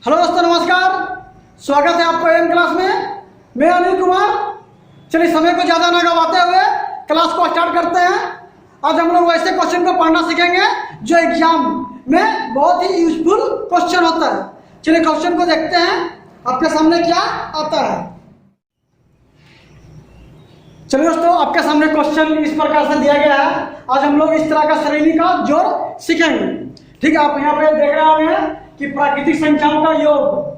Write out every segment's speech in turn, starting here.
Hello दोस्तों, नमस्कार। स्वागत है आपका एम क्लास में। मैं अनिल कुमार। चलिए समय को ज़्यादा ना गवाते हुए क्लास को स्टार्ट करते हैं। आज हम लोग वैसे क्वेश्चन को पढ़ना सीखेंगे जो एग्जाम में बहुत ही यूजफुल क्वेश्चन होता है। चलिए क्वेश्चन को देखते हैं आपके सामने क्या आता है। चलिए दोस्तों, आपके सामने क्वेश्चन इस प्रकार से दिया गया है। आज हम लोग इस तरह का श्रेणी का जोड़ सीखेंगे। ठीक है, आप यहाँ पे देख रहे होंगे कि प्राकृतिक संख्याओं का योग,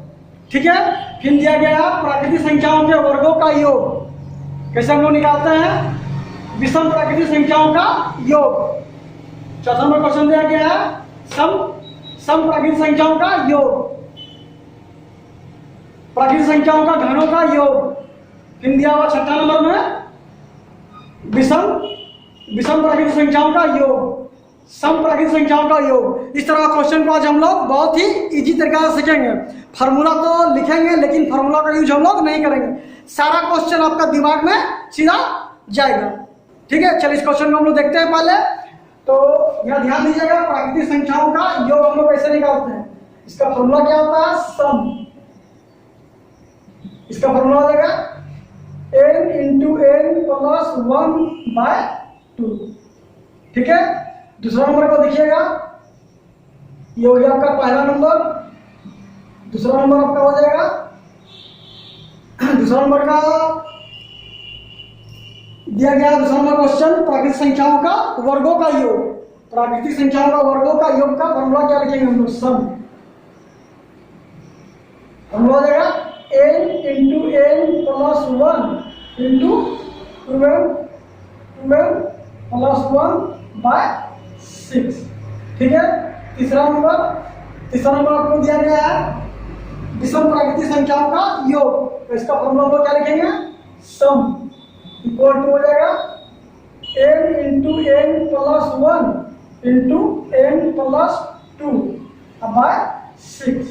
ठीक है। फिर दिया गया है प्राकृतिक संख्याओं के वर्गों का योग। कैसे हम लोग निकालते हैं? विषम प्राकृतिक संख्याओं का योग। चौथा नंबर क्वेश्चन दिया गया है सम प्राकृतिक संख्याओं का योग, प्राकृतिक संख्याओं का घनों का योग। फिर दिया हुआ छठा नंबर में विषम प्राकृतिक संख्याओं का योग, सम प्राकृतिक संख्याओं का योग। इस तरह का क्वेश्चन को आज हम लोग बहुत ही इजी तरीके से सीखेंगे। फार्मूला तो लिखेंगे लेकिन फार्मूला का यूज हम लोग नहीं करेंगे। सारा क्वेश्चन आपका दिमाग में सीधा जाएगा। ठीक है, चलिए इस क्वेश्चन को हम लोग देखते हैं पहले। तो यहाँ ध्यान दीजिएगा, प्राकृतिक संख्याओं का योग हम लोग कैसे निकालते हैं। इसका फार्मूला क्या होता है? सम। इसका फार्मूला हो जाएगा n इंटू n प्लस 1/2। ठीक है, दूसरा नंबर को देखिएगा, ये हो गया आपका पहला नंबर। दूसरा नंबर आपका हो जाएगा, दूसरा नंबर का दिया गया दूसरा नंबर क्वेश्चन प्राकृतिक संख्याओं का वर्गों का योग। प्राकृतिक संख्याओं का वर्गों का योग का फॉर्मूला क्या लिखेंगे हम लोग? सम। फॉर्मूला हो जाएगा n into n plus 1 into 12 plus 1/6। ठीक है, तीसरा नंबर आपको दिया गया है विषम प्राकृतिक संख्याओं का योग। तो इसका फॉर्मूला हम लोग क्या लिखेंगे? सम इक्वल टू हो जाएगा n into n plus 1 into n plus 2/6।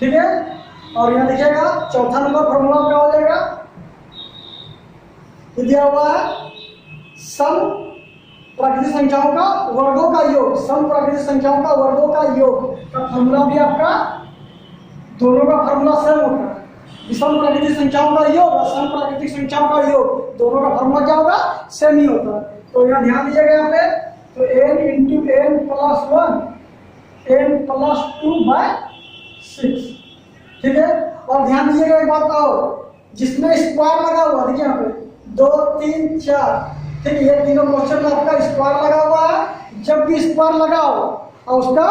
ठीक है, और यहाँ देखिएगा चौथा नंबर फॉर्मूला क्या हो जाएगा? दिया हुआ है सम प्राकृतिक संख्याओं का वर्गों का योग। सम प्राकृतिक संख्याओं का वर्गों का योग का फॉर्मूला भी आपका दोनों का फॉर्मूला सेम होगा। विषम प्राकृतिक संख्याओं का योग और सम प्राकृतिक संख्याओं का योग दोनों का फॉर्मूला क्या होगा? सेम ही होता है। तो यहाँ ध्यान दीजिएगा यहाँ पे, तो n into n plus 1 n plus 2/6। ठीक है, और ध्यान दीजिएगा एक बात और, जिसमें स्क्वायर लगा हुआ देखिए यहाँ पे 2 3 4। ठीक है, ये तीनों क्वेश्चन में आपका स्क्वायर लगा हुआ है। जब भी स्क्वायर लगाओ और उसका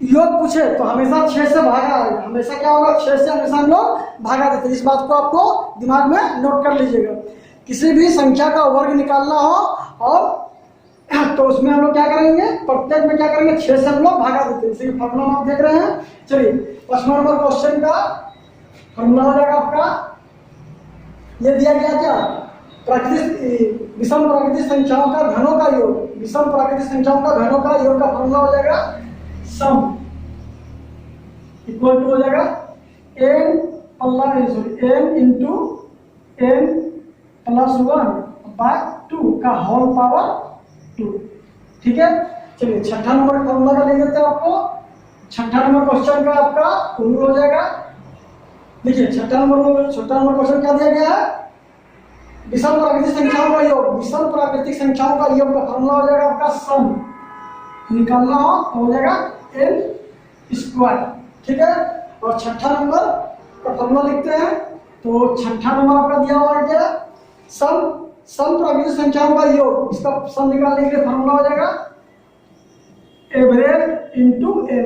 योग पूछे तो हमेशा 6 से भागा आएगा। हमेशा क्या होगा? 6 से हमेशा हम लोग भागा देते हैं। इस बात को आपको दिमाग में नोट कर लीजिएगा। किसी भी संख्या का वर्ग निकालना हो और तो उसमें हम लोग क्या करेंगे? प्रत्येक में क्या करेंगे? 6 से हम लोग भागा देते हैं। इसी फॉर्मूला आप देख रहे हैं। चलिए, 5वां नंबर क्वेश्चन का फॉर्मूला हो जाएगा आपका, ये दिया गया क्या? विषम प्राकृतिक संख्याओं का घनों का योग। विषम प्राकृतिक संख्याओं का घनों का योग का फॉर्मूला हो जाएगा सम इक्वल टू हो जाएगा n इंटू n प्लस 1/2 का होल पावर 2। ठीक है, चलिए छठा नंबर फॉर्मूला का ले लेते हैं आपको। छठा नंबर क्वेश्चन का आपका रूल हो जाएगा। देखिए छठा नंबर क्वेश्चन क्या दिया गया है? विषम प्राकृतिक संख्याओं का योग। विषम प्राकृतिक संख्याओं का योग का फॉर्मूला हो जाएगा आपका सम। निकालना हो जाएगा n स्क्वायर। ठीक है, और छठा नंबर का फॉर्मूला लिखते हैं। तो छठा नंबर आपका दिया हुआ है क्या? सम प्राकृतिक संख्याओं का योग। इसका सम निकालने के लिए फॉर्मूला हो जाएगा एवरेज इंटू n।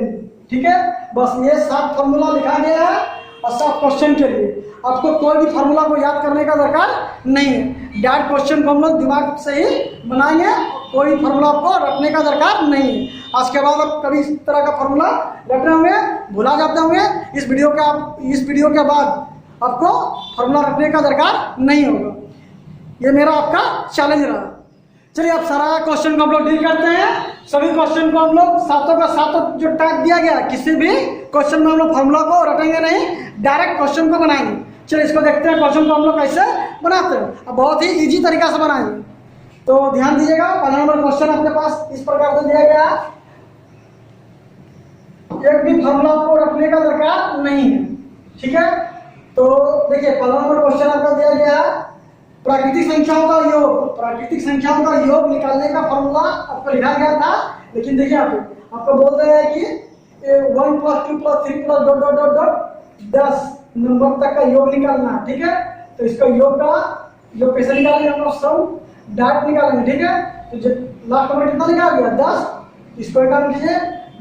ठीक है, बस ये 7 फॉर्मूला लिखा गया है और 7 क्वेश्चन के लिए। आपको कोई भी फार्मूला को याद करने का दरकार नहीं है। डायरेक्ट क्वेश्चन को हम लोग दिमाग से ही बनाएंगे। कोई फार्मूला आपको रखने का दरकार नहीं है। आज के बाद आप कभी इस तरह का फार्मूला रख रहे होंगे, भुला जाते होंगे, इस वीडियो के बाद आपको फार्मूला रखने का दरकार नहीं होगा। ये मेरा आपका चैलेंज रहा। चलिए, अब सारा क्वेश्चन को हम लोग डील करते हैं। सभी क्वेश्चन को हम लोग सातों का सातों जो टैग दिया गया, किसी भी क्वेश्चन में हम लोग फार्मूला को रखेंगे नहीं, डायरेक्ट क्वेश्चन को बनाएंगे। चलिए इसको देखते हैं क्वेश्चन को हम लोग कैसे बनाते हैं। अब बहुत ही इजी तरीका से बनाएंगे। तो ध्यान दीजिएगा, पहला नंबर क्वेश्चन अपने पास इस प्रकार से दिया गया है। एक भी फॉर्मूला आपको रखने का दरकार नहीं है। ठीक है, तो देखिए पहला नंबर क्वेश्चन आपका दिया गया है प्राकृतिक संख्याओं का योग। प्राकृतिक संख्याओं का योग निकालने का फॉर्मूला आपको लिखा गया था, लेकिन देखिए आपको बोलते हैं कि 1 + 2 + 3 + dot dot dot dot 10 number तक का योग निकालना है। ठीक है, तो इसका योग कैसे निकालेंगे हम लोग, सम डॉट निकालेंगे। ठीक है, तो जो लास्ट नंबर कितना निकाल गया 10, इसको एक काम कीजिए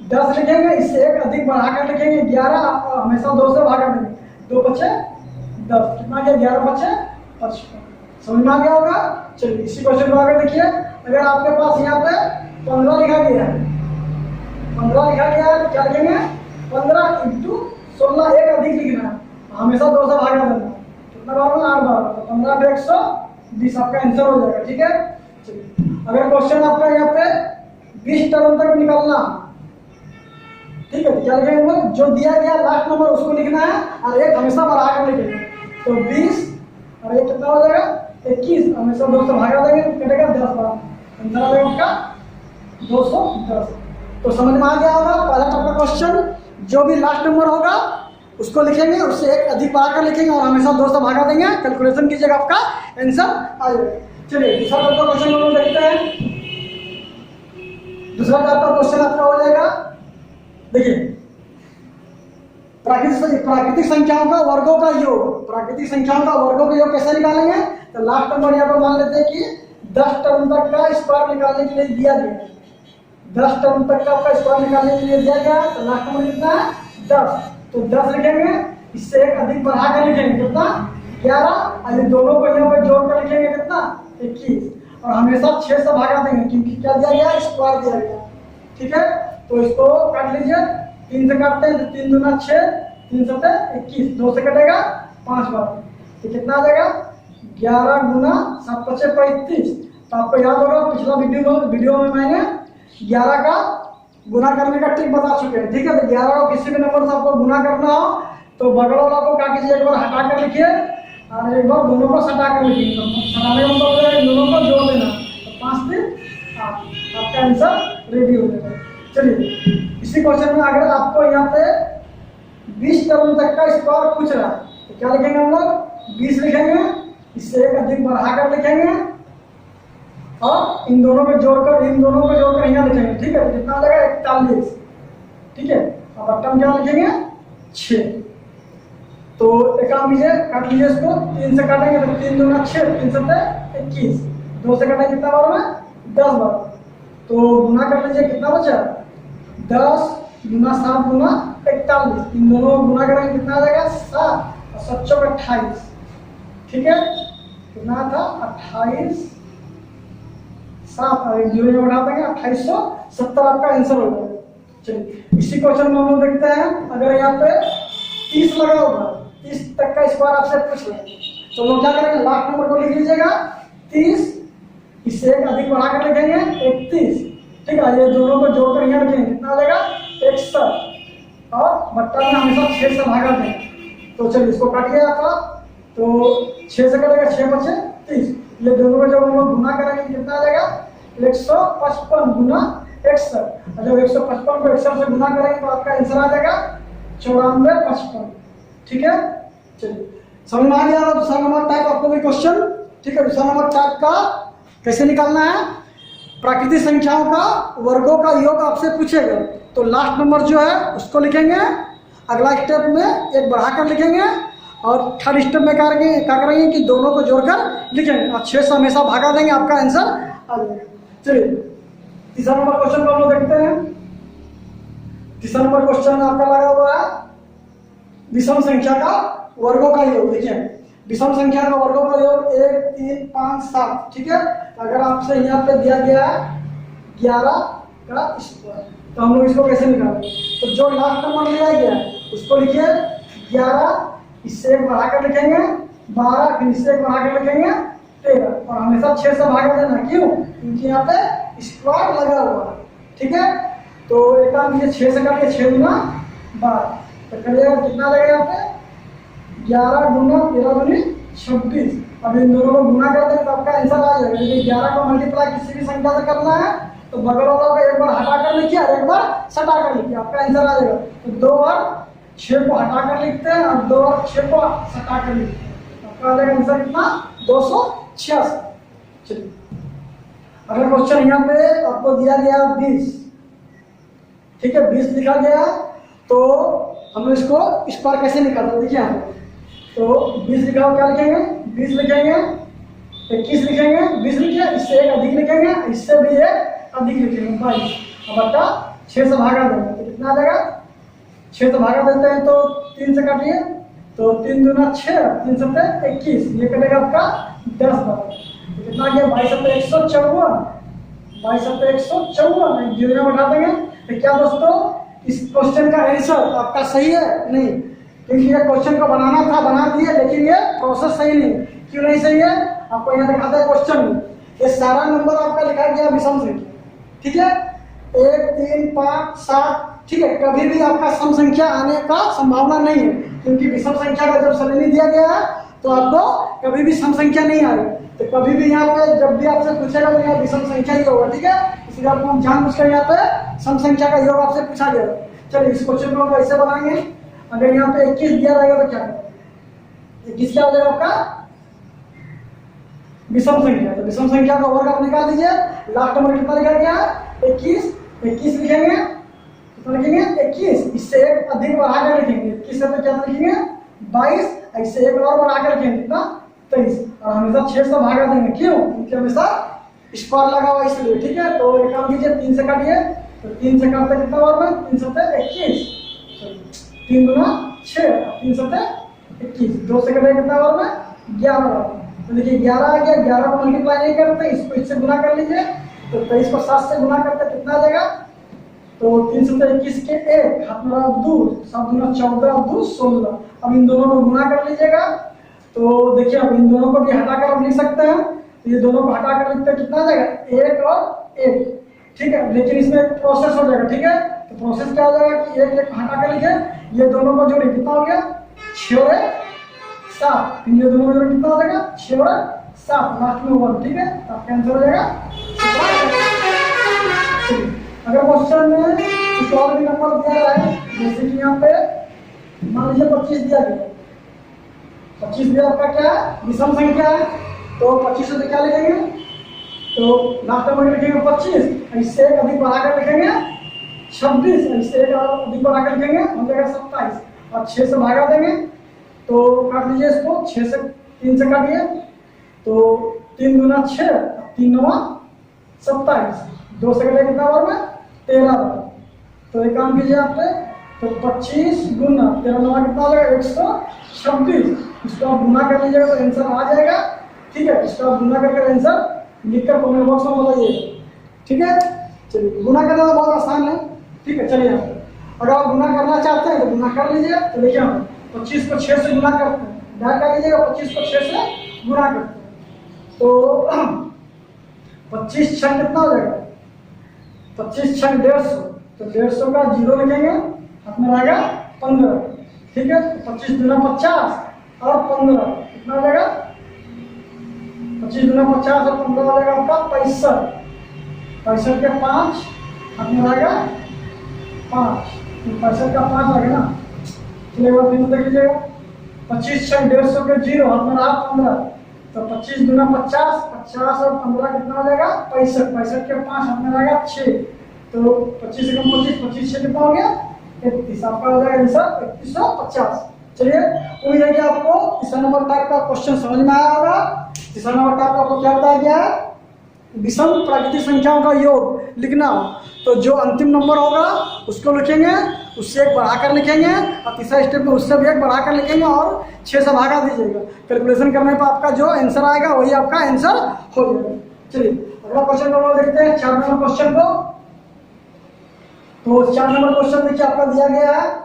10 लिखेंगे, इससे एक अधिक बढ़ाकर लिखेंगे 11, हमेशा 2 से भागा देंगे, 2 बचे 10, कितना गया 11 बचे 55। समझ में आ गया होगा। चलिए इसी क्वेश्चन को आगे देखिए, अगर आपके पास यहाँ पे 15 लिखा गया है, 15 लिखा गया है तो क्या लिखेंगे 15 × 16, एक अधिक लिखना है, हमेशा 2 से भागा देना, कितना बार में 8 बार, तो 15 × 120 आपका आंसर हो जाएगा। ठीक है, चलिए अगर क्वेश्चन आपका यहाँ पे 20 टर्म तक निकालना, ठीक है, तो क्या लिखेंगे जो दिया गया लास्ट नंबर उसको लिखना है और एक हमेशा बढ़ा कर लिखेंगे, तो 20 और ये कितना हो जाएगा 21, हमेशा 2 से भागा देंगे तो कटेगा 10 बार, आंसर आ जाएगा आपका 210। तो समझ में आ गया होगा पहला टर्म का क्वेश्चन, जो भी लास्ट नंबर होगा उसको लिखेंगे, उससे एक अधिक बढ़ा कर लिखेंगे और हमेशा 2 से भागा देंगे, कैलकुलेशन कीजिएगा आपका आंसर आ जाएगा। चलिए दूसरा टाइप का क्वेश्चन हम लोग देखते हैं। दूसरा टाइप का क्वेश्चन आपका हो जाएगा, देखिए प्राकृतिक संख्याओं का वर्गों का योग। प्राकृतिक संख्याओं का वर्गों का योग कैसे निकालेंगे, तो लास्ट नंबर यहाँ पर मान लेते हैं कि 10 टर्म तक का स्क्वायर निकालने के लिए दिया गया है, 10 टर्म तक का आपका स्क्वायर निकालने के लिए दिया गया, तो लास्ट नंबर कितना है 10, तो 10 लिखेंगे, इससे एक अधिक बढ़ा कर लिखेंगे कितना 11, और ये दोनों को यहाँ पर जोड़ कर लिखेंगे कितना 21, और हमेशा 6 से भागा देंगे क्योंकि क्या दिया गया स्क्वायर दिया गया। ठीक है, तो इसको काट लीजिए, 3 से काटते हैं तो 3 दूना 6, 3 7 21, 2 से कटेगा 5 बार, तो कितना आ जाएगा 11 × 7 × 5 = 35। तो आपको याद होगा पिछला वीडियो में मैंने 11 का गुना करने का ट्रिक बता चुके हैं। ठीक है, तो 11 को किसी भी नंबर से आपको गुना करना हो तो बगल वाला को क्या कीजिए, एक बार हटा कर लिखिए और एक बार दोनों को सटा कर लिखिए, सटाने का मतलब है दोनों को जोड़ देना, तो 5 3 8 आपका आंसर रेडी हो जाएगा। चलिए इसी क्वेश्चन में अगर आपको यहाँ पे 20 टर्म तक का स्क्वायर पूछ रहा है तो क्या लिखेंगे हम लोग 20 लिखेंगे, इससे एक अधिक बढ़ाकर लिखेंगे और इन दोनों को जोड़कर यहाँ लिखेंगे। ठीक है, कितना आ जाएगा 41। ठीक है, अब बटन क्या लिखेंगे 6, तो एक काम कीजिए काट लीजिए इसको, 3 से काटेंगे तो 3 दूना 6, 3 7 21, 2 से काटेंगे कितना बार में 10 बार, तो गुना कर लीजिए कितना बचा 10 × 7 × 41, इन दोनों को गुना करेंगे कितना आ जाएगा 7 और 7 × 28। ठीक है, कितना था 28, 7 और 0 में बढ़ा देंगे 2870 आपका आंसर हो जाएगा। चलिए इसी क्वेश्चन में हम लोग देखते हैं, अगर यहाँ पे 30 लगा होगा, 30 तक का स्क्वायर आपसे पूछ रहे हैं, तो लोग क्या करेंगे लास्ट नंबर को लिख लीजिएगा 30, इससे एक अधिक बढ़ा कर लिखेंगे 31। ठीक है, ये दोनों को जोड़कर यहाँ लिखेंगे कितना आ जाएगा 61 और बट्टा में हमेशा 6 से भागा देंगे, तो चलिए इसको काटिए आपका, तो 6 से कटेगा 6 बचे 30, ये दोनों को जब हम लोग गुना करेंगे कितना आ जाएगा 155 × 61, और जब 155 को 61 से गुना करेंगे तो आपका आंसर आ जाएगा 9455। ठीक है, चलिए समझ में आ गया दूसरा नंबर टाइप आपको भी क्वेश्चन। ठीक है, दूसरा नंबर टाइप का कैसे निकालना है, प्राकृतिक संख्याओं का वर्गों का योग आपसे पूछेगा, तो लास्ट नंबर जो है उसको लिखेंगे, अगला स्टेप में एक बढ़ाकर लिखेंगे और थर्ड स्टेप में क्या करेंगे कि दोनों को जोड़कर लिखेंगे और 6 से हमेशा भागा देंगे, आपका आंसर आ जाएगा। चलिए तीसरा नंबर क्वेश्चन को हम लोग देखते हैं। तीसरा नंबर क्वेश्चन आपका लगा हुआ है विषम संख्या का वर्गों का योग। देखिए विषम संख्या का वर्गों का योग 1 3 5 7। ठीक है, अगर आपसे यहाँ पे दिया गया है 11 का स्क्वायर, तो हम लोग इसको कैसे निकालेंगे, तो जो लास्ट नंबर दिया गया है उसको लिखिए 11, इससे एक बढ़ाकर लिखेंगे 12, फिर इससे एक बढ़ाकर लिखेंगे 13, और हमेशा 6 से भागा देना, क्यों क्योंकि यहाँ पे स्क्वायर लगा हुआ है। ठीक है, तो एक काम कीजिए 6 से काटिए 6 × 12, तो करिएगा कितना लगेगा यहाँ पे 11 × 13 × 26। अब इन दोनों को गुना करते हैं तो आपका आंसर आ जाएगा। यदि 11 को मल्टीप्लाई किसी भी संख्या से करना है तो बगल वाला को एक बार हटा कर लिखिए और एक बार सटा कर लिखिए, आपका आंसर आ जाएगा। तो 2 और 6 को हटा कर लिखते हैं और 2 और 6 को सटा कर लिखते हैं, आपका आ जाएगा आंसर कितना 286। चलिए अगला क्वेश्चन यहाँ पे आपको दिया गया 20, ठीक है 20 लिखा गया, तो हम इसको इस पर कैसे निकालते हैं देखिए यहाँ पे। तो 20 लिखा हो क्या लिखेंगे 20 लिखेंगे, 21 लिखेंगे, 20 लिखे, इससे एक अधिक लिखेंगे, इससे भी एक अधिक लिखेंगे 22। अब बटा 6 से भागा देंगे तो कितना आ जाएगा, 6 से भागा देते हैं तो 3 से काटिए, तो 3 दूना 6, 3 सत्ते 21, ये कटेगा आपका 10 बार, तो कितना आ गया 22 सत्ते 154, 22 सत्ते 154, एक जीरो में उठा देंगे। तो क्या दोस्तों इस क्वेश्चन का आंसर आपका सही है? नहीं, क्योंकि ये क्वेश्चन को बनाना था, बना दिए, लेकिन ये प्रोसेस सही नहीं। क्यों नहीं सही है? आपको यहाँ दिखाता है क्वेश्चन में, ये सारा नंबर आपका लिखा गया विषम संख्या, ठीक है 1 3 5 7, ठीक है, कभी भी आपका सम संख्या आने का संभावना नहीं है, क्योंकि विषम संख्या का जब सरणी दिया गया है तो आपको कभी भी सम संख्या नहीं आएगी। तो कभी भी यहाँ पे जब भी आपसे पूछेगा तो यहाँ विषम संख्या ही होगा, ठीक है, इसलिए आपको हम जानबूझकर यहाँ पे सम संख्या का योग आपसे पूछा गया। चलिए इस क्वेश्चन को हम कैसे बनाएंगे, अगर यहाँ पे 21 दिया रहेगा तो क्या करेंगे, 21 क्या हो जाएगा आपका विषम संख्या, तो विषम संख्या का वर्ग आप निकाल दीजिए, लास्ट नंबर कितना लिखा गया 21, 21 लिखेंगे, कितना लिखेंगे 21, इससे एक अधिक बढ़ाकर लिखेंगे, 21 से क्या लिखेंगे 22, इससे एक और बढ़ाकर लिखेंगे कितना 23, और हमेशा 6 से भागा देंगे, क्यों, क्योंकि हमेशा स्क्वायर लगा हुआ इसलिए, ठीक है। तो एक काम कीजिए 3 से काटिए, तो 3 से काटते कितना वर्ग में 3 सत्ते 21, 3 गुना 6, 3 सत्ते 21, 2 से कटेगा कितना वर्ग में 11 वर्ग। तो देखिए 11 आ गया, 11 को मल्टीप्लाई नहीं करते, इसको इससे गुना कर लीजिए, तो 23 को 7 से गुना करते कितना आ जाएगा, तो 3 सत्ते 21 के 1 हाथ में 2, 7 गुना 14, 2 16। अब इन दोनों को गुना कर लीजिएगा, तो देखिए अब इन दोनों को भी हटाकर आप लिख सकते हैं, तो ये दोनों को हटाकर लिखते हैं कितना आ जाएगा 1 और 1, ठीक है, लेकिन इसमें एक प्रोसेस हो जाएगा, ठीक है। तो प्रोसेस क्या हो जाएगा कि 1 1 हटा कर लिखे, ये दोनों को जोड़े कितना हो गया 6 और 7, ये दोनों में कितना हो जाएगा 6 और 7, लास्ट में 1, ठीक है, आपका आंसर हो जाएगा। अगर क्वेश्चन में कुछ और भी नंबर दिया है, जैसे कि यहाँ पे मान लीजिए 25 दिया गया, 25 भी आपका क्या है विषम संख्या है, तो 25 से क्या लिखेंगे, तो लास्ट नंबर लिखेंगे 25, इससे एक अधिक बढ़ाकर लिखेंगे 26, इससे एक अधिक बढ़ाकर लिखेंगे हो जाएगा 27, और 6 से भागा देंगे, तो काट लीजिए इसको, 6 से 3 से काटिए, तो 3 गुना 6, 3 9 27, 2 से कटेगा कितना बार में 13 बार। तो एक काम कीजिए आप, तो 25 गुना 13 9 कितना हो जाएगा 126, इसको आप गुना कर लीजिएगा तो आंसर आ जाएगा, ठीक है। इसको आप गुना करके आंसर लिखकर कमेंट बॉक्स में बताइए, ठीक है। चलिए गुना करना तो बहुत आसान है, ठीक है। चलिए अगर आप गुना करना चाहते हैं तो गुना कर लीजिए, तो देखिए हम 25 को 6 से गुना करते हैं, ध्यान कर लीजिएगा 25 को 6 से गुना करते हैं, तो 25 छक कितना हो जाएगा 25 छक 150, तो 150 का 0 लिखेंगे, हाथ में आएगा 15, ठीक है। 25 दूना 50 और 15 कितना हो जाएगा 25 दूना 50 और 15 हो जाएगा आपका 65, 65 के 5 हाथ में आएगा 5, 65 का 5 आ गया ना। चलिए एक बार फिर देख लीजिएगा, 25 छक 150 के 0 हाथ में रहा 15, तो 25 दूना 50, 50 और 15 कितना हो जाएगा 65, 65 के 5 हाथ में रहेगा 6, तो 25 से कम 25, 25 से कितना हो गया 31, आपका हो जाएगा आंसर 3150। चलिए उम्मीद है कि आपको तीसरा नंबर टाइप का क्वेश्चन समझ में आया होगा। तीसरा नंबर टाइप का आपको क्या बताया गया है, विषम प्राकृतिक संख्याओं का योग लिखना हो, तो जो अंतिम नंबर होगा उसको लिखेंगे, उससे एक बढ़ाकर लिखेंगे, और तीसरा स्टेप में उससे भी एक बढ़ाकर लिखेंगे और 6 से भागा दीजिएगा। कैलकुलेशन करने पर आपका जो आंसर आएगा वही आपका आंसर हो जाएगा। चलिए अगला क्वेश्चन को हम देखते हैं, 4 नंबर क्वेश्चन को। तो 4 नंबर क्वेश्चन देखिए आपका दिया गया है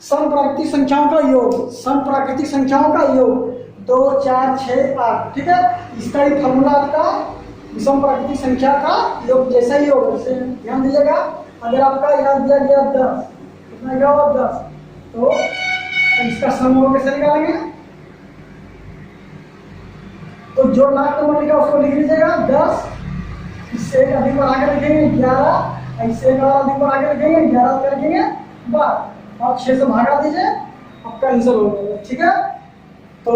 सम प्राकृतिक संख्याओं का योग, सम प्राकृतिक संख्याओं का योग 2 4 6 8, ठीक है। इसका ही फॉर्मूला आपका विषम प्राकृतिक संख्या का योग जैसा ही होगा, जैसे ध्यान दीजिएगा। अगर आपका यहाँ दिया गया 10, कितना गया होगा 10, तो इसका समूह कैसे निकालेंगे, तो जो लास्ट नंबर लिखा उसको लिख लीजिएगा 10, इससे इससे एक अधिक बढ़ा के लिखेंगे 11, इससे एक और अधिक बढ़ा के लिखेंगे 11 कर लिखेंगे 12 और 6 से भागा दीजिए, आपका आंसर हो जाएगा। ठीक है, तो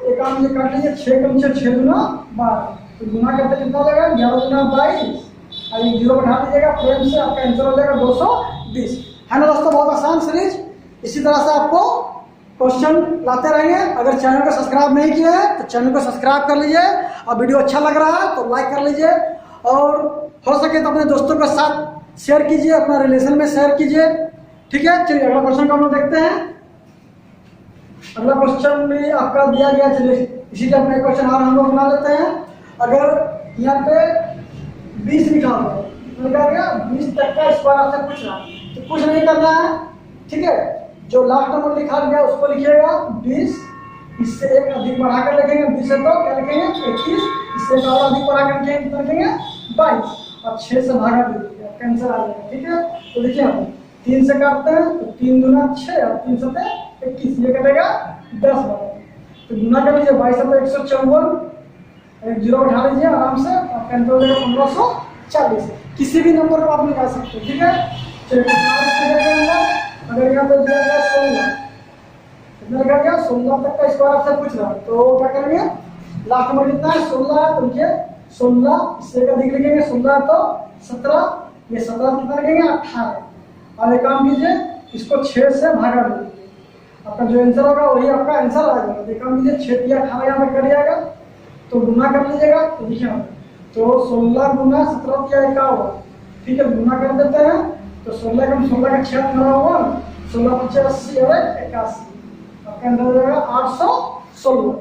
एक काम ये कर लीजिए, 6 कम 6 6 दूना 12, तो गुना करते कितना हो जाएगा 11 दूना 22 और ये 0 बढ़ा दीजिएगा फ्रेंड से, आपका आंसर हो जाएगा 220। है ना दोस्तों, बहुत आसान सीरीज। इसी तरह से आपको क्वेश्चन लाते रहेंगे। अगर चैनल को सब्सक्राइब नहीं किया है तो चैनल को सब्सक्राइब कर लीजिए, और वीडियो अच्छा लग रहा है तो लाइक कर लीजिए, और हो सके तो अपने दोस्तों के साथ शेयर कीजिए, अपना रिलेशन में शेयर कीजिए। ठीक है, चलिए अगला क्वेश्चन को हम लोग देखते हैं। अगला क्वेश्चन भी आपका दिया गया, चलिए इसी टाइप का क्वेश्चन और हम लोग बना लेते हैं। अगर यहाँ पे 20 लिखा हुआ है, लिखा गया 20 तक का स्क्वायर आपसे पूछ रहा है, तो कुछ नहीं करना है। ठीक है, जो लास्ट नंबर लिखा गया उसको लिखिएगा 20, इससे एक अधिक बढ़ा कर लिखेंगे 20 है तो क्या लिखेंगे 21, इससे एक और अधिक बढ़ा कर लिखेंगे कितना लिखेंगे 22 और 6 से भागा दीजिए, कैंसर आ जाएगा। ठीक है, तो देखिए हम 3 से काटते हैं तो 3 दूना 6 और 3 सते 21, ये कटेगा 10 बार, तो गुना कर लीजिए 22 सते 154, एक 0 उठा लीजिए आराम से, और कैंसर हो जाएगा 1540। किसी भी नंबर को आप निकाल सकते हैं। ठीक है, चलिए अगर यहाँ पे दिया गया 16, कितना लिखा गया 16 तक का स्क्वायर आपसे पूछ रहा है, तो क्या करेंगे लास्ट नंबर कितना है 16 है, तो लिखिए 16, इससे एक अधिक लिखेंगे 16 तो 17, ये 17 कितना लिखेंगे 18, और एक काम कीजिए इसको 6 से भागा दीजिए, आपका जो आंसर होगा वही आपका आंसर आ जाएगा। एक काम कीजिए 6 या 18 यहाँ पे कर जाएगा, तो गुना कर लीजिएगा, तो देखिए तो 16 गुना 17 या 51। ठीक है, गुना कर देते हैं, तो 16 कम 16 का 6 बना होगा, 16 × 80 और 81, आपका आंसर हो जाएगा 816।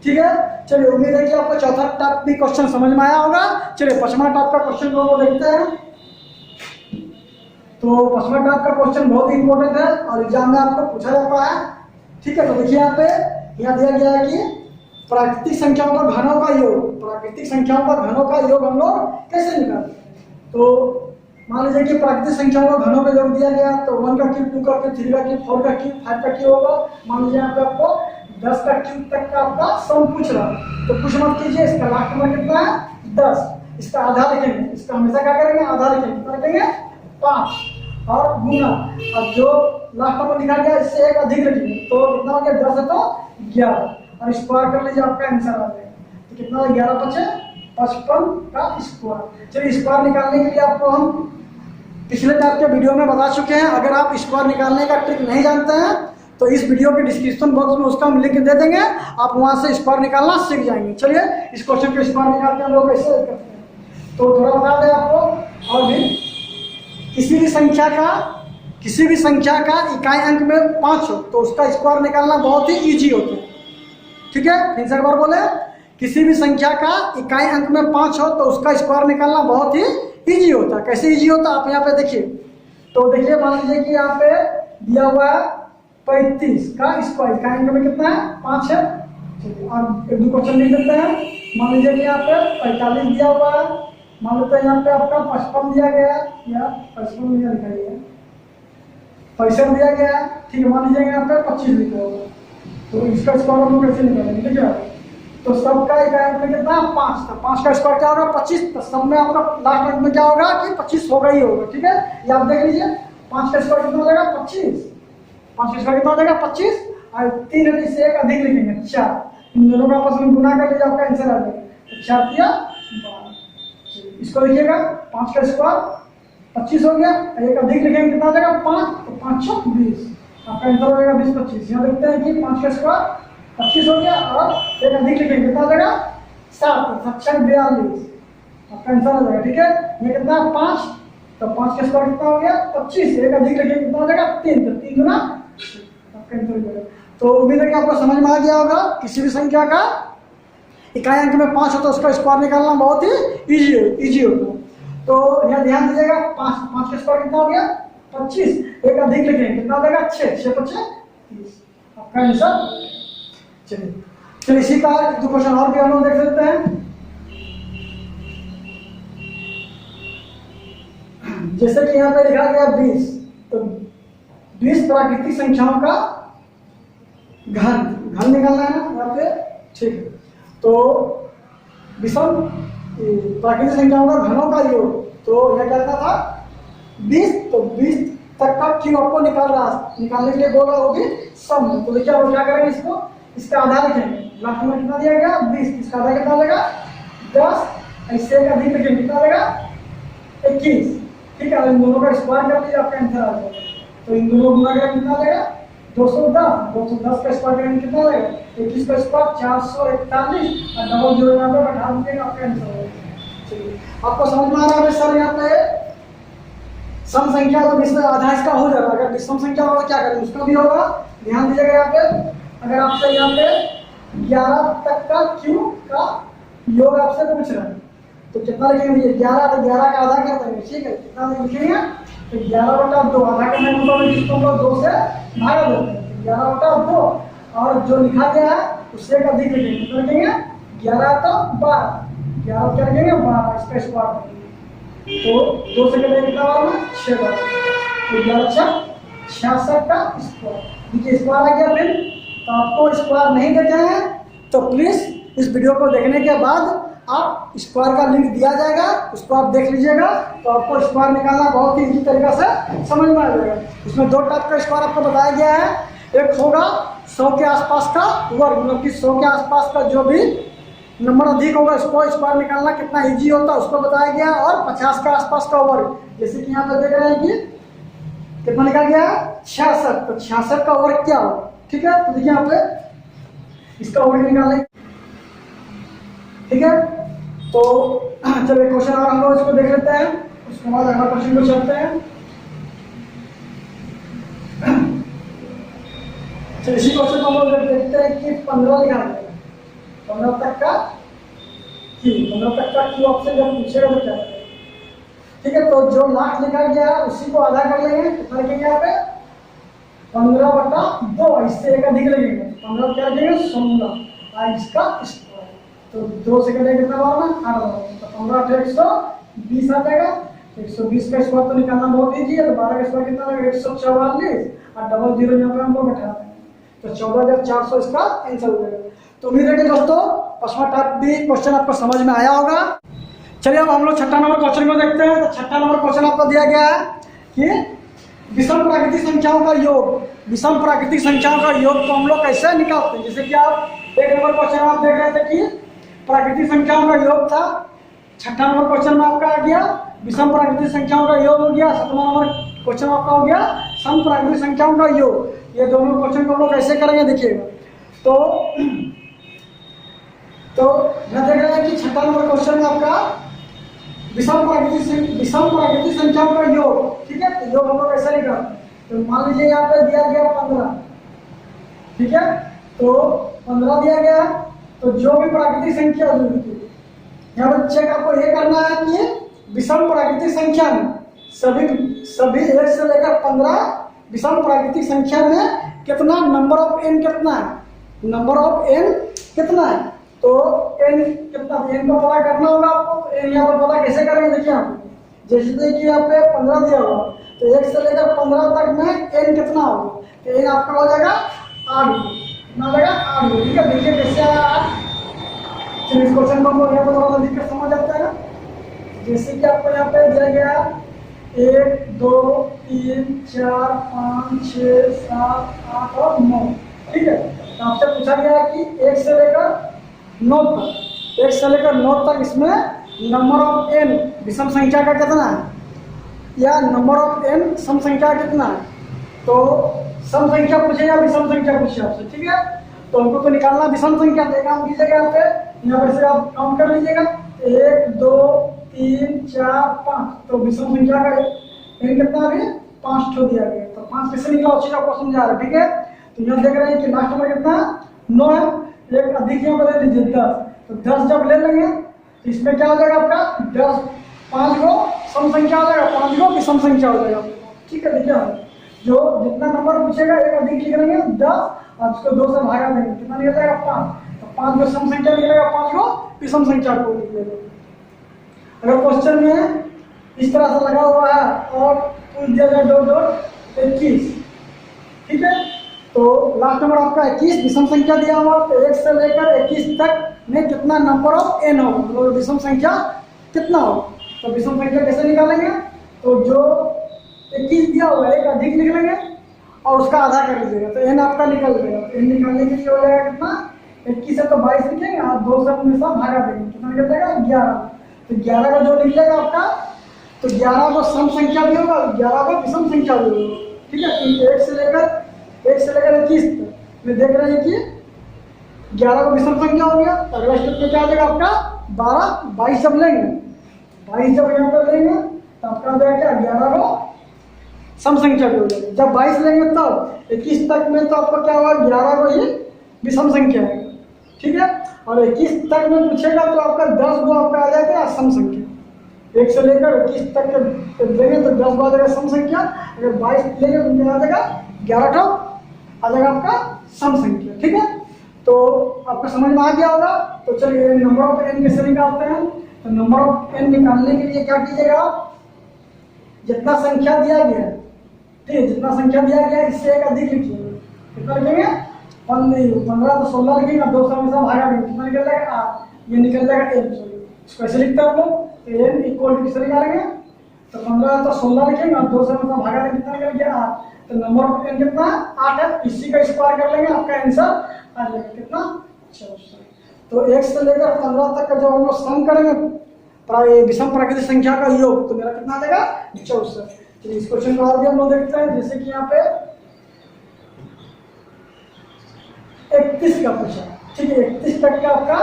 ठीक है, चलिए उम्मीद है कि आपको चौथा टाइप भी क्वेश्चन समझ में आया होगा। चलिए पांचवा टाइप का क्वेश्चन को देखते हैं। तो पांचवा टाइप का क्वेश्चन बहुत ही इंपॉर्टेंट है और एग्जाम में आपको पूछा जाता है। ठीक है, तो देखिए यहाँ पे दिया गया है कि प्राकृतिक संख्याओं का घनों का योग, प्राकृतिक संख्याओं का घनों का योग हम लोग कैसे निकालते हैं। तो मान लीजिए कि प्राकृतिक संख्याओं का घनों का योग दिया गया, तो 1 का क्यूब, 2 का क्यूब, 3 का क्यूब, 4 का क्यूब, 5 का क्यूब होगा। मान लीजिए यहाँ पे आपको 10 का क्यूब तक का आपका सम पूछ रहा है, तो कुछ मत कीजिए, इसका लास्ट नंबर कितना है 10, इसका आधा लिखेंगे, इसका हमेशा क्या करेंगे आधा लिखेंगे, कितना लिखेंगे 5 और गुना, अब जो लास्ट नंबर लिखा गया इससे एक अधिक लिखेंगे, तो कितना हो गया 10 है तो 11, और स्क्वायर कर लीजिए, आपका आंसर आ जाएगा। तो कितना 11 बचे 55 का स्क्वायर। चलिए स्क्वायर निकालने के लिए आपको हम पिछले टाइप के वीडियो में बता चुके हैं। अगर आप स्क्वायर निकालने का ट्रिक नहीं जानते हैं तो इस वीडियो के डिस्क्रिप्शन बॉक्स में उसका हम लिंक दे देंगे, आप वहां से स्क्वायर निकालना सीख जाएंगे। चलिए इस क्वेश्चन के स्क्वायर निकालते हैं लोग कैसे करते हैं, तो थोड़ा बता दें आपको। और भी किसी भी संख्या का इकाई अंक में 5 हो तो उसका स्क्वायर निकालना बहुत ही ईजी होता है। ठीक है, फिर से एक बार बोले, किसी भी संख्या का इकाई अंक में 5 हो तो उसका स्क्वायर निकालना बहुत ही इजी होता है। कैसे इजी होता है आप यहाँ पे देखिए, तो देखिए मान लीजिए कि यहाँ पे दिया हुआ है 35 का स्क्वायर, इकाई अंक में कितना है 5 है। और एक दो क्वेश्चन लिख देते हैं। मान लीजिए कि यहाँ पे 45 दिया हुआ है, मान लेते हैं यहाँ पे आपका 55 दिया गया है, या 55 लिखा गया है, 65 दिया गया है। ठीक है, मान लीजिए यहाँ पे 25 लिखा होगा, तो इसका स्क्वायर हम लोग कैसे निकालेंगे। ठीक है, तो सबका इकाई अंक में कितना 5 था, 5 का स्क्वायर क्या होगा 25, तो सब में आपका लास्ट अंक में क्या होगा कि 25 होगा ही होगा। ठीक है, ये आप देख लीजिए 5 का स्क्वायर कितना हो जाएगा 25, 5 का स्क्वायर कितना हो जाएगा 25, और 3 है इससे एक अधिक लिखेंगे 4, इन दोनों का आपस में गुना कर लीजिए, आपका आंसर आ जाएगा 4 या 12। इसको लिखिएगा 5 का स्क्वायर 25 हो गया, एक अधिक लिखेंगे कितना हो जाएगा 5, तो 5 × 20, आपका आंसर हो जाएगा 20 25। यहाँ देखते हैं कि 5 का स्क्वायर 25 हो गया और एक अधिक लिखेंगे कितना हो जाएगा 7, 7 × 42, आपका आंसर हो जाएगा। ठीक है, ये कितना 5, तो 5 का स्क्वायर कितना हो गया 25, एक अधिक लिखेंगे कितना हो जाएगा 3, तो 3 गुना आपका आंसर हो जाएगा। तो उम्मीद है कि आपको समझ में आ गया होगा। किसी भी संख्या का इकाई अंक में 5 हो तो उसका स्क्वायर निकालना बहुत ही इजी होता है। तो यहाँ ध्यान दीजिएगा 5 का स्क्वायर कितना हो गया 25, एक अधिक लिखेंगे कितना हो जाएगा 6, 6 × 5 = 30, आपका आंसर। चलिए इसी का दो क्वेश्चन और भी हम लोग देख सकते हैं। जैसे कि यहाँ पे लिखा गया 20, तो 20 प्राकृतिक संख्याओं का घन निकालना है ना यहाँ पे। ठीक है, तो विषम प्राकृतिक संख्याओं का घनों का योग, तो यह कहता था 20, तो 20 तक का क्यों आपको निकालने के लिए बोल रहा होगी सम। तो देखिए आप क्या करेंगे, इसको इसका आधा लिखेंगे, लास्ट में कितना दिया गया 20, इसका आधा कितना देगा 10, ऐसे का अधिक लिखेंगे कितना देगा 21। ठीक है, इन दोनों का स्क्वायर कर दीजिए, आपका आंसर आ जाएगा। तो इन दोनों गुणा करके कितना देगा 210, 210 का स्क्वायर करेंगे कितना देगा 21 का स्क्वायर 441 और डबल जीरो यहाँ पे बैठा दीजिएगा, आपका आंसर हो जाएगा। चलिए आपको समझ में आ रहा है सर, यहाँ पे सम संख्या तो इसमें आधा इसका हो जाएगा, अगर विषम संख्या होगा क्या करेंगे उसका भी होगा। ध्यान दीजिएगा यहाँ पे, अगर आपसे यहाँ पे 11 तक का क्यू का योग आपसे पूछ रहा है तो कितना लिखेंगे, 11 तो 11 का आधा कर देंगे। ठीक है, कितना लिखेंगे तो 11/2 आधा करने का मतलब जिसको हम लोग 2 से भाग देते हैं, 11/2 और जो लिखा गया है उससे एक अधिक लिखेंगे, कितना लिखेंगे 11 तो 12, 11 क्या लिखेंगे 12, इसका स्क्वायर तो 2 से करेंगे कितना बार में 6 बार, तो 11 66 का स्क्वायर। देखिए स्क्वायर आ गया। फिर तो आपको स्क्वायर नहीं देते हैं तो प्लीज इस वीडियो को देखने के बाद आप स्क्वायर का लिंक दिया जाएगा, उसको आप देख लीजिएगा, तो आपको स्क्वायर निकालना बहुत ही इजी तरीका से समझ में आ जाएगा। इसमें 2 टाइप का स्क्वायर आपको बताया गया है, एक होगा 100 के आसपास का वर्ग, मतलब कि 100 के आसपास का जो भी नंबर अधिक होगा इसको स्क्वायर निकालना कितना इजी होता है उसको बताया गया, और 50 का आसपास का वर्ग, जैसे कि यहाँ पे देख रहे हैं कि कितना लिखा गया है 66, तो 66 का वर्ग क्या होगा। ठीक है, तो देखिए यहाँ पे इसका वर्ग निकालेंगे। ठीक है, तो चलिए क्वेश्चन और हम लोग इसको देख लेते हैं, उसके बाद अगला क्वेश्चन को चलते हैं। चलिए इसी क्वेश्चन को हम लोग देखते हैं कि 15 लिखा है, 15 तक का क्यू ऑप्शन जब पूछेगा तो क्या करेंगे। ठीक है, तो जो लास्ट लिखा गया है उसी को आधा कर लेंगे, कितना लिखेंगे यहाँ पे 15/2, इससे एक अधिक लगेंगे 15 क्या लिखेंगे 16 इसका स्क्वायर, तो 2 से करेंगे कितना बार में 8 बार, तो 15 से 120 आ जाएगा, 120 का स्क्वायर तो निकालना बहुत ईजी है, तो 12 का स्क्वायर कितना लगेगा 144 और डबल जीरो यहाँ पे हम लोग बैठा देंगे, तो 14,400 इसका आंसर हो जाएगा। तो उम्मीद है कि दोस्तों फर्स्ट टाइप भी क्वेश्चन आपको समझ में आया होगा। चलिए अब हम लोग 6ठा नंबर क्वेश्चन को देखते हैं। तो 6ठा नंबर क्वेश्चन आपको दिया गया है कि विषम प्राकृतिक संख्याओं का योग, विषम प्राकृतिक संख्याओं का योग को हम लोग कैसे निकालते हैं। जैसे कि आप 1 नंबर क्वेश्चन आप देख रहे थे कि प्राकृतिक संख्याओं का योग था, 6ठा नंबर क्वेश्चन में आपका आ गया विषम प्राकृतिक संख्याओं का योग हो गया, 7वां नंबर क्वेश्चन आपका हो गया सम प्राकृतिक संख्याओं का योग। ये दोनों क्वेश्चन को हम लोग कैसे करेंगे देखिएगा। तो मैं देख रहे हैं कि 6ठा नंबर क्वेश्चन में आपका विषम प्राकृतिक संख्याओं का योग। ठीक है, तो योग हम लोग कैसे लिखा, तो मान लीजिए यहाँ पे दिया गया 15। ठीक है, तो 15 दिया गया, तो जो भी प्राकृतिक संख्या यहाँ पर चेक आपको ये करना है कि विषम प्राकृतिक संख्या में सभी 1 से लेकर 15 विषम प्राकृतिक संख्या में कितना नंबर ऑफ n कितना है, नंबर ऑफ n कितना है, तो n कितना, n को पता करना होगा आपको। तो n यहाँ पर पता कैसे करेंगे देखिए आप, जैसे कि यहाँ पे 15 दिया होगा तो 1 से लेकर 15 तक में n कितना होगा, तो n आपका हो जाएगा 8, कितना हो जाएगा 8। ठीक है, देखिए कैसे आया 8। चलिए इस क्वेश्चन को हम लोग यहाँ पर थोड़ा सा लिख कर समझ जाते हैं। जैसे कि आपको यहाँ पे दिया गया 1 2 3 4 5 6 7 8 और 9। ठीक है, तो आपसे पूछा गया कि 1 से लेकर 9 तक, 1 से लेकर 9 तक इसमें नंबर ऑफ n विषम संख्या का कितना है या नंबर ऑफ n सम संख्या कितना है। तो सम संख्या पूछे या विषम संख्या पूछे आपसे। ठीक है, तो हमको तो निकालना विषम संख्या, तो काम कीजिएगा यहाँ पे, यहाँ पर से आप काउंट कर लीजिएगा 1 2 3 4 5, तो विषम संख्या का n कितना भी 5 ठो दिया गया, तो 5 कैसे निकला उसी का क्वेश्चन जा रहा है। ठीक है, तो यहाँ देख रहे हैं कि लास्ट में कितना 9 है, एक अधिक यहाँ पर ले लीजिए 10, तो 10 जब ले लेंगे तो इसमें क्या हो जाएगा आपका 10, 5 को सम संख्या हो जाएगा, 5 को विषम संख्या हो जाएगा। ठीक है, देखिए जो जितना नंबर पूछेगा एक अधिक लिख लेंगे 10 और उसको 2 से भागा देंगे, कितना निकल जाएगा 5, तो 5 को सम संख्या निकलेगा, 5 को विषम संख्या को निकलेगा। अगर क्वेश्चन में इस तरह से लगा हुआ है और पूछ दिया जाए 2 2 21। ठीक है, तो लास्ट नंबर आपका 21 विषम संख्या दिया हुआ, तो 1 से लेकर 21 तक में कितना नंबर ऑफ n हो, मतलब विषम संख्या कितना हो। तो विषम संख्या कैसे निकालेंगे, तो जो 21 दिया हुआ है एक अधिक लिख लेंगे और उसका आधा कर लीजिएगा, तो n आपका निकल जाएगा। तो n निकालने के लिए हो जाएगा कितना, 21 है तो 22 लिखेंगे और 2 से हमेशा भागा देंगे, कितना निकल जाएगा 11। तो 11 का जो निकलेगा आपका, तो 11 को सम संख्या भी होगा, 11 को विषम संख्या भी होगा, ठीक है। तो 1 से लेकर 21 तक में देख रहे हैं कि 11 को विषम संख्या हो गया। तो अगला स्टेप में क्या आ जाएगा आपका 12, 22 जब लेंगे, 22 जब यहाँ पर लेंगे तो आपका आ जाएगा क्या 11 को सम संख्या भी हो जाएगी। जब 22 लेंगे तब 21 तक में तो आपको क्या होगा 11 को ही विषम संख्या है, ठीक है। और 21 तक में पूछेगा तो आपका 10 गो आपका आ जाएगा सम संख्या। 1 से लेकर 21 तक के लेंगे तो 10 गो आ जाएगा सम संख्या, अगर 22 लेंगे तो क्या आ जाएगा 11 ठो आ जाएगा आपका सम संख्या, ठीक है। तो आपको समझ में आ गया होगा। तो चलिए नंबर ऑफ n कैसे निकालते हैं, तो नंबर ऑफ n निकालने के लिए क्या कीजिएगा, जितना संख्या दिया गया है, ठीक है, जितना संख्या दिया गया है इससे एक अधिक लिखिएगा। कितना लिखेंगे 15 तो 16 लिखेंगे, 2 से हमेशा भागा देंगे, कितना निकल जाएगा 8, ये निकल जाएगा n। इसको ऐसे लिखते हैं हम लोग, तो n इक्वल टू किसे निकालेंगे, तो 15 तो 16 लिखेंगे और 2 से हमेशा भागा देंगे, कितना निकल गया 8। तो नंबर ऑफ n कितना 8 है, इसी का स्क्वायर कर लेंगे, आपका आंसर आ जाएगा कितना 64। तो 1 से लेकर 15 तक का जब हम लोग सम करेंगे विषम प्राकृतिक संख्या का योग, तो मेरा कितना आ जाएगा 64। तो इस क्वेश्चन को और भी हम लोग देखते हैं, जैसे कि यहाँ पे 31 का पूछा, ठीक है, 31 तक का आपका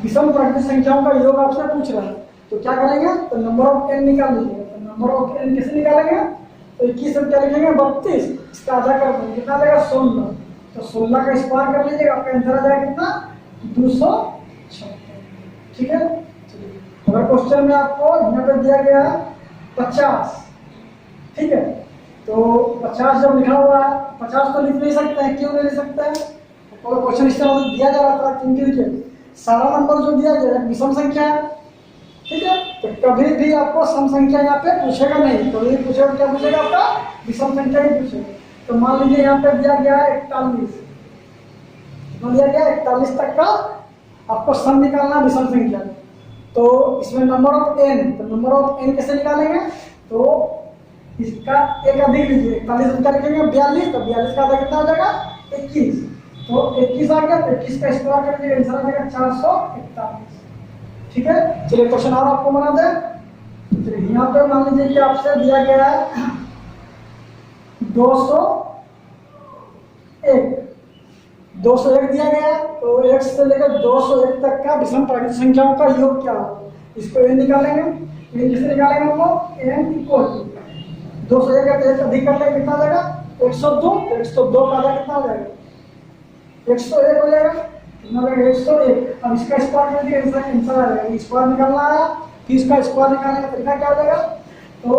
विषम प्राकृतिक संख्याओं का योग आपसे पूछ रहा है। तो क्या करेंगे, तो नंबर ऑफ n निकाल लीजिएगा। तो नंबर ऑफ n कैसे निकालेंगे, तो 21 से क्या लिखेंगे 32, इसका आधा कर देंगे, कितना आ जाएगा 16। तो 16 का स्क्वायर कर लीजिएगा, आपका आंसर आ जाएगा कितना 256, ठीक है। अगर क्वेश्चन में आपको यहाँ पे दिया गया है 50, ठीक है, तो 50 जब लिखा हुआ है 50 तो लिख नहीं सकते हैं, क्यों नहीं लिख सकते हैं, तो क्वेश्चन इस तरह से दिया जा रहा था क्योंकि देखिए सारा नंबर जो दिया गया है विषम संख्या है, ठीक है। तो कभी भी आपको सम संख्या यहाँ पे पूछेगा नहीं, कभी भी पूछेगा क्या पूछेगा आपका विषम संख्या ही पूछेगा। तो मान लीजिए यहाँ पे दिया गया है 41, दिया गया 41 तक का आपको सम निकालना विषम संख्या। तो इसमें नंबर ऑफ n, तो नंबर ऑफ n कैसे निकालेंगे, तो इसका एक अधिक लीजिए, 41 का लिखेंगे 42, तो 42 का आधा कितना हो जाएगा 21। तो 21 आ गया, तो 21 का स्क्वायर कर लीजिए, आंसर आ जाएगा 441, ठीक है। चलिए क्वेश्चन और आपको बना दें। चलिए यहाँ पे मान लीजिए कि आपसे दिया गया है 201 दिया गया है, तो 1 से लेकर 201 तक का विषम प्राकृतिक संख्याओं का योग क्या होगा, इसको n निकालेंगे। n किसे निकालेंगे हम लोग, n इक्वल टू 201 का एक अधिक कर लेंगे, कितना आ जाएगा 102, 102 का आधा कितना हो जाएगा 101 हो जाएगा, कितना हो जाएगा 101। अब इसका स्क्वायर कर दिया, आंसर आ जाएगा, स्क्वायर निकालना आया, फिर इसका स्क्वायर निकालने का तरीका क्या हो जाएगा, तो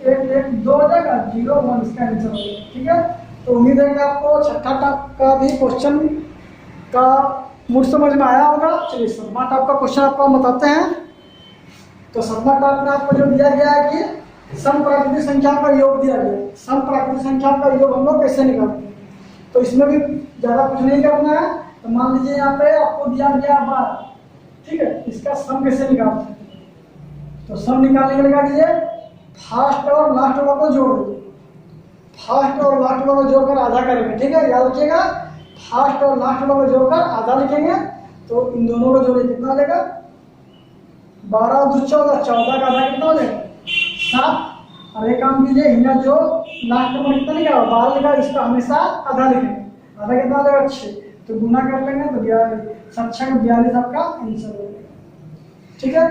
1 1 2 हो जाएगा 0 1, इसका आंसर हो जाएगा, ठीक है। तो उम्मीद है कि आपको छठा टाइप का भी क्वेश्चन का मूड समझ में आया होगा। चलिए 7वां टाइप का क्वेश्चन आपको हम बताते हैं। तो 7वां टाइप में आपको जो दिया गया है कि सम प्राकृतिक संख्याओं का योग दिया गया है, सम प्राकृतिक संख्याओं का योग हम लोग कैसे निकालते हैं। तो इसमें भी ज़्यादा कुछ नहीं करना है। तो मान लीजिए यहाँ पे आपको दिया गया 12, ठीक है, इसका सम कैसे निकालते हैं, तो सम निकालने के लिए क्या कीजिए, फर्स्ट और लास्ट वाला को जोड़ दीजिए, फर्स्ट और लास्ट वाला जोड़कर आधा करेंगे, ठीक है, याद रखिएगा, फर्स्ट और लास्ट वाला जोड़कर आधा लिखेंगे। तो इन दोनों को जोड़े कितना हो जाएगा 12 2 14, 14 का आधा कितना हो जाएगा 7। और एक काम कीजिए, यहाँ जो लास्ट नंबर कितना लिखा 12 लिखा, इसका हमेशा आधा लिखेंगे, आधा कितना हो जाएगा 6, तो गुना कर लेंगे तो 42 आपका आंसर हो जाएगा, ठीक है।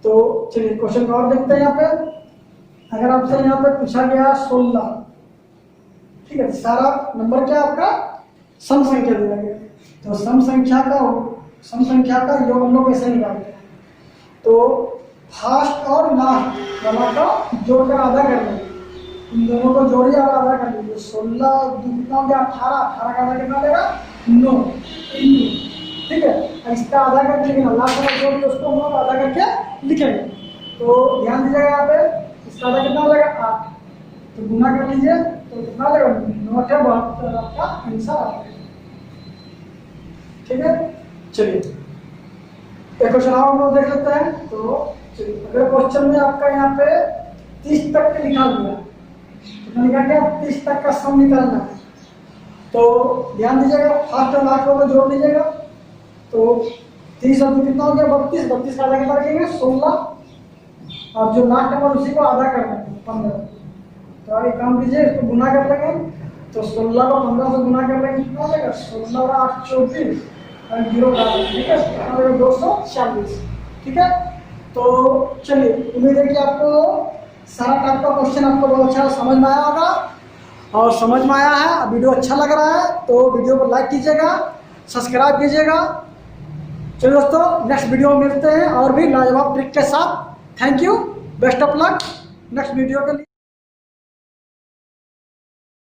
तो चलिए क्वेश्चन और देखते हैं। यहाँ पे अगर आपसे यहाँ पे पूछा गया 16, ठीक है, सारा नंबर क्या आपका सम संख्या दिया गया, तो सम संख्या का योग हम लोग कैसे निकालते हैं, तो फर्स्ट और लास्ट वाला का जोड़कर आधा कर लेंगे, इन दोनों को जोड़िए और आधा कर लीजिए, 16 कितना हो गया 18, 18 का आधा कितना देगा 9, ठीक है। इसका आधा करके लिखना, लास्ट वाला जोड़ के उसको हम लोग आधा करके लिखेंगे। तो ध्यान दीजिएगा यहाँ पे, इसका आधा कितना हो जाएगा 8, तो गुना कर लीजिए, तो तो कितना लगेगा 9/72 आपका आंसर आ जाएगा। ठीक है, चलिए एक क्वेश्चन और हम लोग देख लेते हैं। तो चलिए अगले क्वेश्चन में आपका यहाँ पे 30 तक लिखा गया, तो लिखा गया 30 तक का सम निकालना है। तो ध्यान दीजिएगा, फर्स्ट और लास्ट को जोड़ दीजिएगा। तो 30 और 2 कितना हो गया 32, 32 का आधा कितना रखेंगे 16, और जो लास्ट नंबर उसी को आधा कर देंगे 15। तो आगे काम कीजिए, इसको गुना कर लेंगे। तो 16 को 15 से गुना कर लेंगे, कितना हो जाएगा 16 और 8 24 और 0 का, ठीक है, कितना हो जाएगा 240। ठीक है, तो चलिए उम्मीद है कि आपको सारा टाइप का क्वेश्चन आपको बहुत अच्छा समझ में आया होगा, और समझ में आया है, वीडियो अच्छा लग रहा है तो वीडियो को लाइक कीजिएगा, सब्सक्राइब कीजिएगा। चलिए दोस्तों, नेक्स्ट वीडियो में मिलते हैं और भी लाजवाब ट्रिक के साथ। Thank you, best of luck next video के लिए।